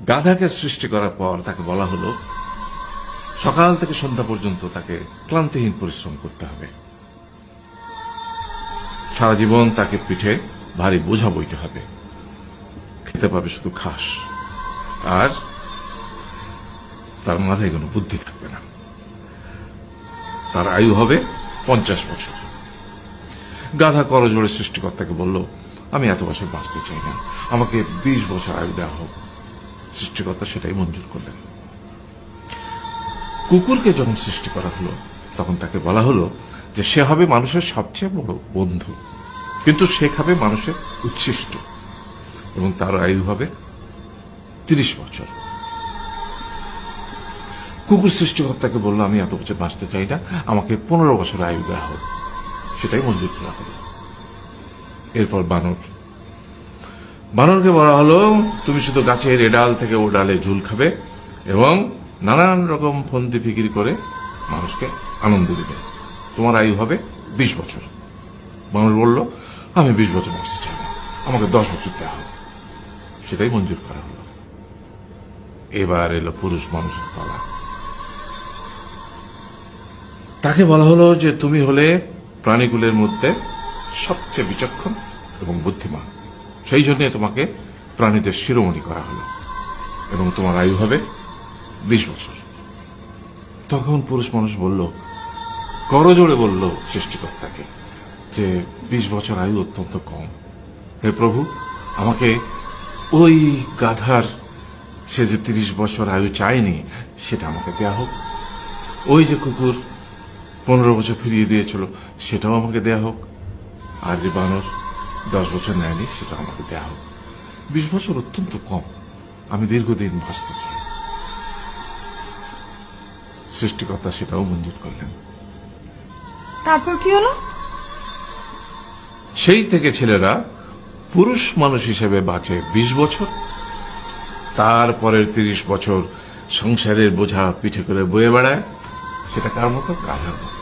গাধাকে সৃষ্টি করার পর তাকে বলা হলো সকাল থেকে সন্ধ্যা পর্যন্ত তাকে ক্লান্তিহীন পরিশ্রম করতে হবে, সারা জীবন তাকে পিঠে ভারী বোঝা বইতে হবে, খেতে পাবে শুধু ঘাস, আর তার মাথায় কোনো বুদ্ধি থাকবে না। তার আয়ু হবে 50 বছর। গাধা করজোড়ে সৃষ্টিকর্তাকে বলল, আমি এত বছর বাঁচতে চাই না, আমাকে 20 বছর আয়ু দেওয়া হোক। সৃষ্টিকর্তা সেটাই মঞ্জুর করলেন। কুকুরকে যখন সৃষ্টি করা হলো তখন তাকে বলা হলো যে সে হবে মানুষের সবচেয়ে বড় বন্ধু, কিন্তু সে খাবে মানুষের উচ্ছিষ্ট, এবং তার আয়ু হবে 30 বছর। কুকুর সৃষ্টিকর্তাকে বলল, আমি এত বছর বাঁচতে চাই না, আমাকে 15 বছর আয়ু দেওয়া হোক। সেটাই মঞ্জুর করা হলো। এরপর বানরকে বলা হলো, তুমি শুধু গাছের এ ডাল থেকে ও ডালে ঝুল খাবে এবং নানান রকম ফন্দি ফিকির করে মানুষকে আনন্দ দিবে, তোমার আয়ু হবে 20 বছর। বানর বলল, আমি 20 বছর বাঁচতে চাই না, আমাকে 10 বছর দেওয়া হোক। সেটাই মঞ্জুর করা হলো। এবার এলো পুরুষ মানুষের পালা। তাকে বলা হলো যে তুমি হলে প্রাণীকুলের মধ্যে সবচেয়ে বিচক্ষণ এবং বুদ্ধিমান, সেই জন্য তোমাকে প্রাণীদের শিরোমণি করা হলো এবং তোমার আয়ু হবে 20 বছর। তখন পুরুষ মানুষ বলল, করজোড়ে বলল সৃষ্টিকর্তাকে যে 20 বছর আয়ু অত্যন্ত কম, হে প্রভু, আমাকে ওই গাধার সে যে 30 বছর আয়ু চায়নি সেটা আমাকে দেয়া হোক, ওই যে কুকুর 15 বছর ফিরিয়ে দিয়েছিল সেটাও আমাকে দেয়া হোক, আর যে বানর 10 বছর নেয়নি সেটা আমাকে দেয়া হোক। 20 বছর অত্যন্ত কম, আমি দীর্ঘদিন বাঁচতে চাই। সৃষ্টিকর্তা সেটাও মঞ্জুর করলেন। তারপর কি হলো? সেই থেকে ছেলেরা পুরুষ মানুষ হিসেবে বাঁচে 20 বছর, তারপরের 30 বছর সংসারের বোঝা পিঠে করে বয়ে বেড়ায়, সেটা কার মতো? গাধার মতো।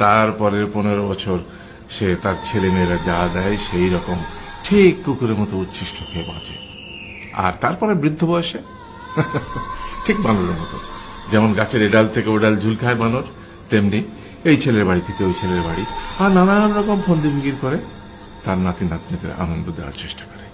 তারপরের 15 বছর সে তার ছেলে মেয়েরা যা দেয় সেই রকম ঠিক কুকুরের মতো উচ্ছিষ্ট খেয়ে বাঁচে। আর তারপরে বৃদ্ধ বয়সে ঠিক বানরের মতো, যেমন গাছের এডাল থেকে ওডাল ঝুল খায় বানর, তেমনি এই ছেলের বাড়ি থেকে ওই ছেলের বাড়ি, আর নানান রকম ফন্দি ফিকির করে তার নাতি নাতনিদের আনন্দ দেওয়ার চেষ্টা করে।